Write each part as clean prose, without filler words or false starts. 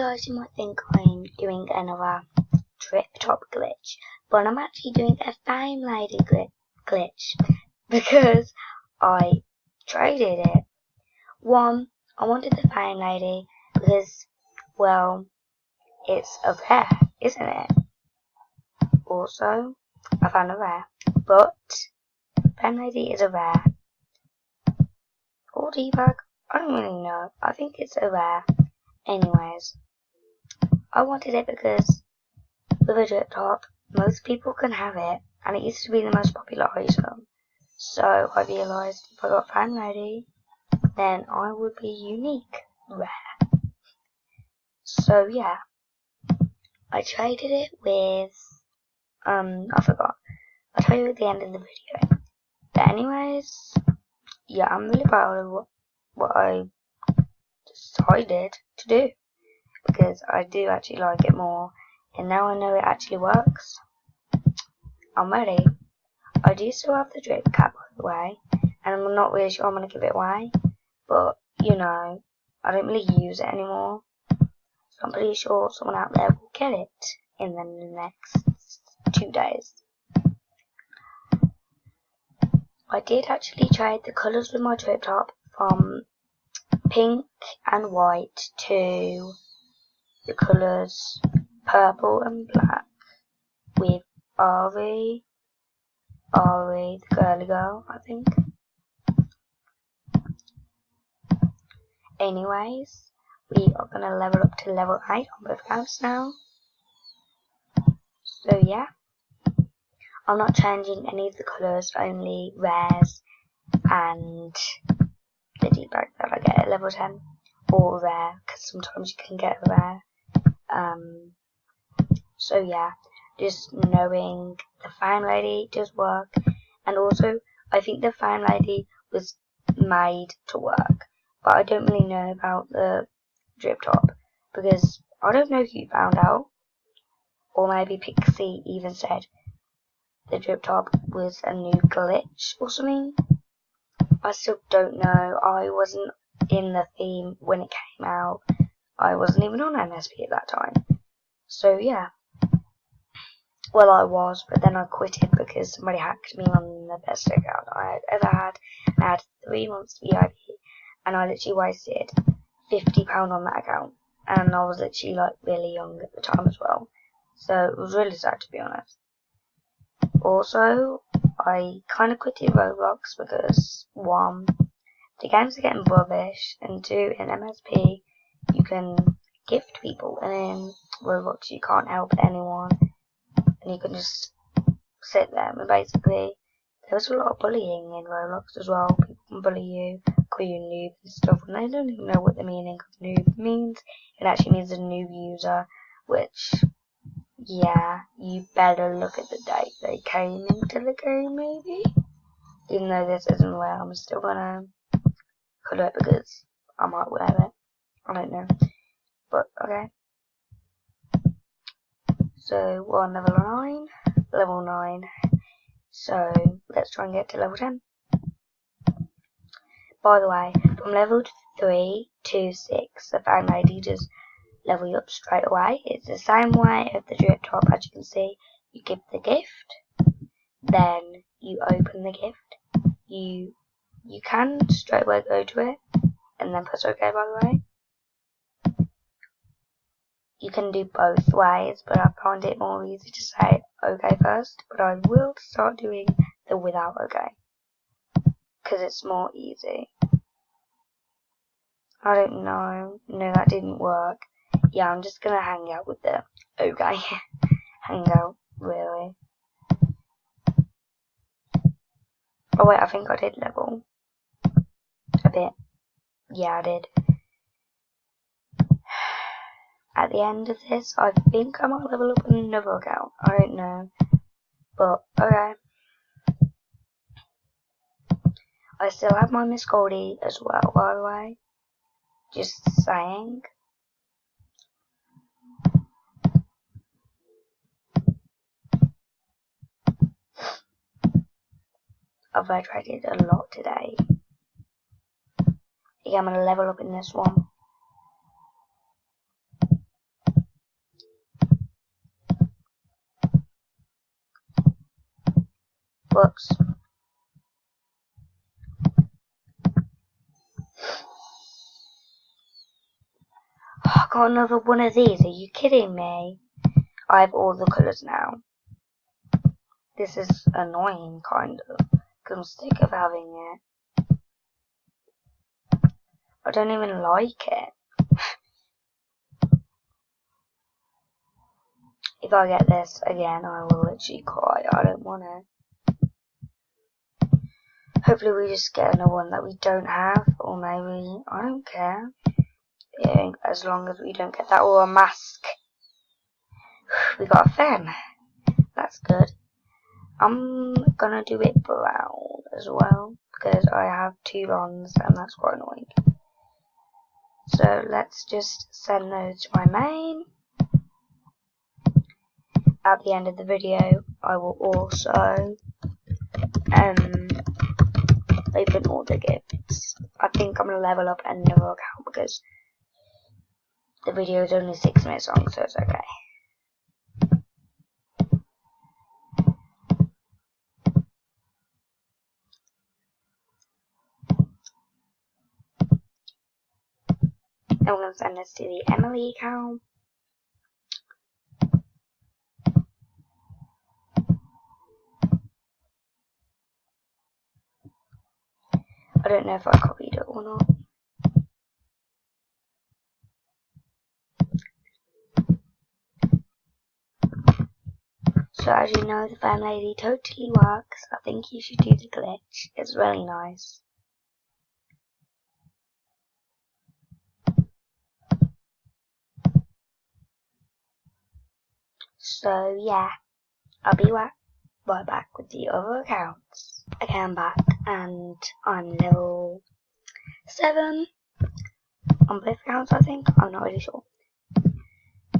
guys, you might think I'm doing another Drip Top glitch, but I'm actually doing a Fame Lady glitch because I traded it. One, I wanted the Fame Lady because, well, it's a rare, isn't it? Also, I found a rare, but Fame Lady is a rare. Or debug, I don't really know. I think it's a rare. Anyways, I wanted it because with a drip top, most people can have it, and it used to be the most popular item. So I realised if I got Fame Lady, then I would be unique, rare. So yeah, I traded it with, I forgot. I'll tell you at the end of the video. But anyways, yeah, I'm really proud of what I decided to do, because I do actually like it more, and now I know it actually works. I'm ready. I do still have the drip cap, by the way, and I'm not really sure I'm going to give it away, but, you know, I don't really use it anymore, so I'm pretty sure someone out there will get it in the next 2 days. I did actually trade the colours with my drip top from pink and white to the colours purple and black with Ari, the girly girl, I think. Anyways, we are going to level up to level 8 on both accounts now. So yeah, I'm not changing any of the colours, only rares and the debug that I get at level 10, or rare, because sometimes you can get a rare. So yeah, just knowing the Fame Lady does work, and also I think the Fame Lady was made to work, but I don't really know about the drip top, because I don't know who found out, or maybe Pixie even said the drip top was a new glitch or something. I still don't know. I wasn't in the theme when it came out. I wasn't even on MSP at that time. So yeah. Well, I was, but then I quit it because somebody hacked me on the best account I had ever had. I had 3 months VIP, and I literally wasted £50 on that account. And I was literally like really young at the time as well. So it was really sad, to be honest. Also, I kind of quit Roblox because 1, the games are getting rubbish, and 2, in MSP you can gift people, and in Roblox you can't help anyone, and you can just sit there. And basically, there was a lot of bullying in Roblox as well. People can bully you, call you noob and stuff, and they don't even know what the meaning of noob means. It actually means a new user, which, yeah, you better look at the date they came into the game, maybe. Even though this isn't where, I'm still gonna cut it because I might wear it. I don't know. But, okay. So, we're on level 9. So, let's try and get to level 10. By the way, from level 3 to 6, the Fame Lady just level you up straight away. It's the same way as the drip top, as you can see. You give the gift, then you open the gift. You can straight away go to it, and then press OK, by the way. You can do both ways, but I find it more easy to say OK first, but I will start doing the without OK, because it's more easy. I don't know. No, that didn't work. Yeah, I'm just gonna hang out with the OK. Hang out, really. Oh wait, I think I did level a bit. Yeah, I did. At the end of this, I think I might level up another account. I don't know. But, okay. I still have my Miss Goldie as well, by the way. Just saying. I've hydrated a lot today. Yeah, I'm gonna level up in this one. Whoops. I got another one of these. Are you kidding me? I have all the colours now. This is annoying, kind of. Because I'm sick of having it. I don't even like it. If I get this again, I will literally cry. I don't want it. Hopefully we just get another one that we don't have. Or maybe, I don't care. Yeah, as long as we don't get that or a mask. We got a fan. That's good. I'm gonna do it brown as well. Because I have 2 bonds and that's quite annoying. So let's just send those to my main. At the end of the video, I will also open all the gifts. I think I'm gonna level up another account because the video is only 6 minutes long, so it's okay. I'm gonna send this to the Emily account. I don't know if I copied it or not. So as you know, the fan lady totally works. I think you should do the glitch. It's really nice. So yeah, I'll be right back with the other accounts. Okay, I'm back and I'm level 7 on both accounts, I think. I'm not really sure.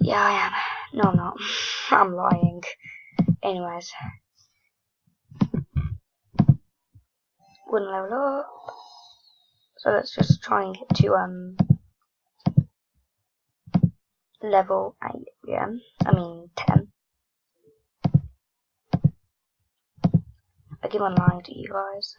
Yeah, I am. No, I'm not. I'm lying. Anyways. Wouldn't level up. So let's just try and get to level 8 again. I mean 10. I keep on lying to you guys.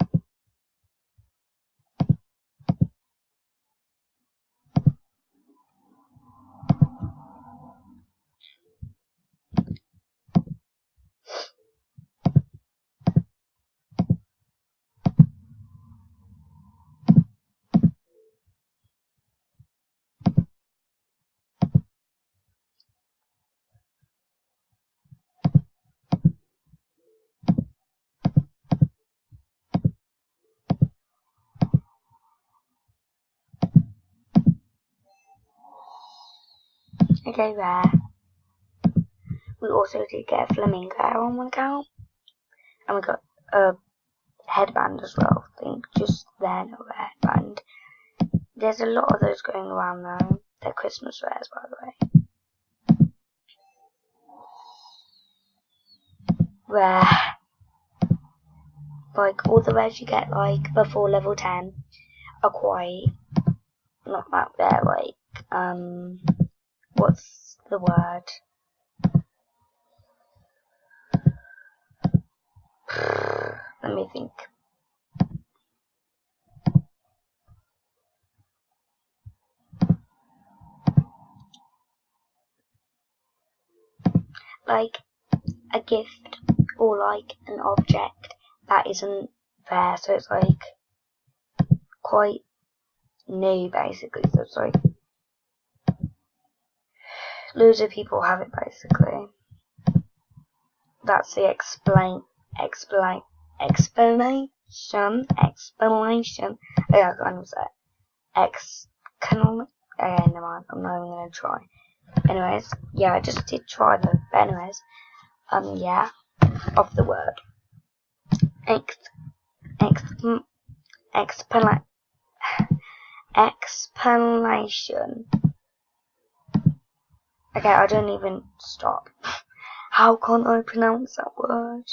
Okay, there. We also did get a flamingo on one account. And we got a headband as well. I think just then a headband. There's a lot of those going around though. They're Christmas wares, by the way. Rare. Like all the wares you get like before level 10 are quite not that rare. Like what's the word? Let me think. Like a gift or like an object that isn't there, so it's like quite new basically. So it's like loads of people have it basically. That's the explanation. Yeah, I can't even say it. Okay, never mind. I'm not even gonna try. Anyways, yeah, I just did try though. But anyways, yeah, off the word. Explanation. Okay, I don't even stop. How can't I pronounce that word?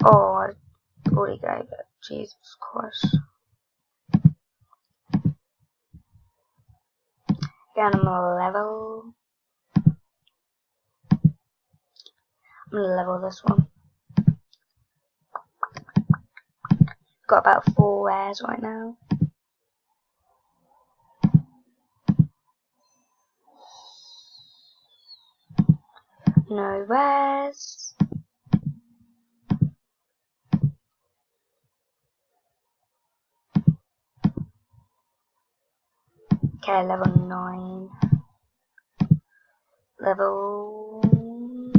Oh, I already gave it. Jesus Christ. Again, I'm gonna level this one. got about 4 rares right now. No rares. Okay, level 9. Level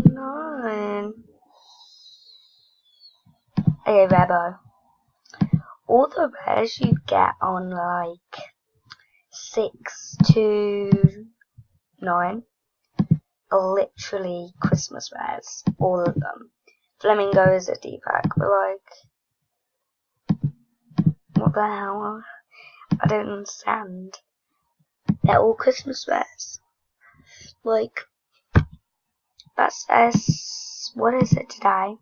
9. Okay, Rebo. All the rares you get on like 6 to 9 are literally Christmas rares. All of them. Flamingo is a D-pack, but like, what the hell? I don't understand. They're all Christmas rares. Like, that says, what is it today?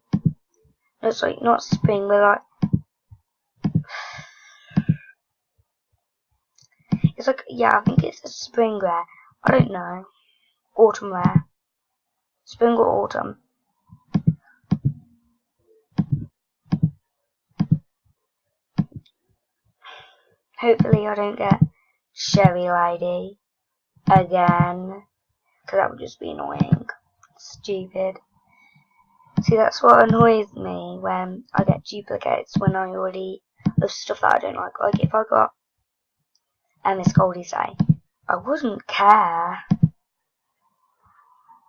No, it's like not spring, but like, it's like, yeah, I think it's a spring rare. I don't know. Autumn rare. Spring or autumn. Hopefully I don't get Sherry Lady again, because that would just be annoying. Stupid. See, that's what annoys me when I get duplicates when I already of stuff that I don't like. Like if I got a Miss Goldie say, I wouldn't care.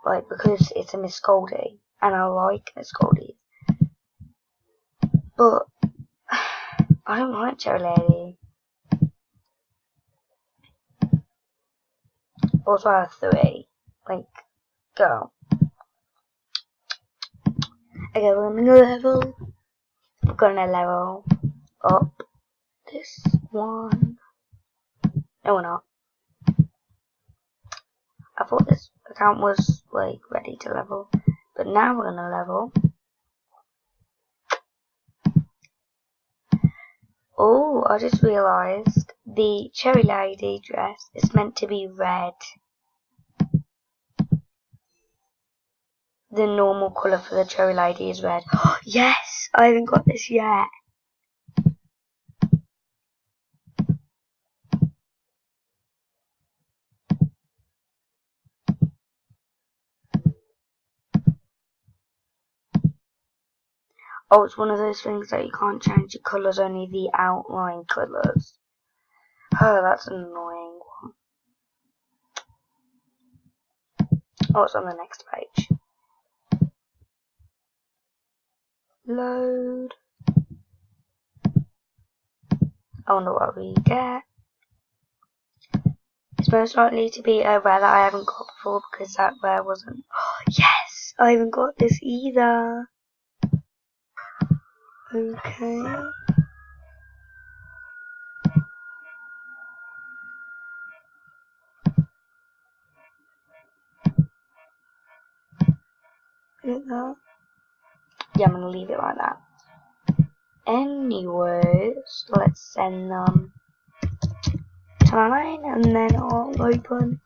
Like because it's a Miss Goldie and I like Miss Goldie. But I don't like Cherry Lady. Also I have 3. Like, go. Okay, we're gonna level. We're gonna level up this one. No, we're not. I thought this account was like ready to level, but now we're gonna level. Oh, I just realised the Cherry Lady dress is meant to be red. The normal colour for the Cherry Lady is red. Yes! I haven't got this yet. Oh, it's one of those things that you can't change the colours, only the outline colours. Oh, that's an annoying one. Oh, it's on the next page. Load. I wonder what we get. It's most likely to be a rare that I haven't got before because that rare wasn't. Oh, yes! I haven't got this either. Okay. Like that. Yeah, I'm gonna leave it like that. Anyways, let's send them to my line and then I'll open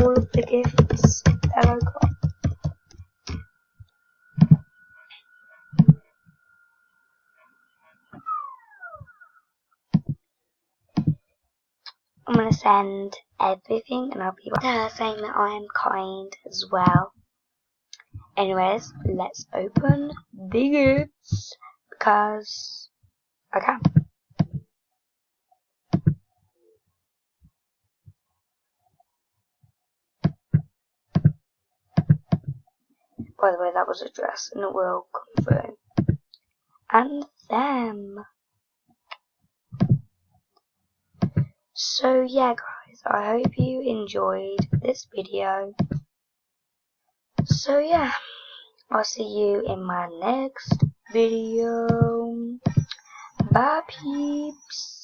all of the gifts that I got. I'm gonna send everything and I'll be back saying that I am kind as well. Anyways, let's open the gifts because I can. By the way, that was a dress and it will come through. And them. So yeah guys, I hope you enjoyed this video. So yeah, I'll see you in my next video. Bye peeps.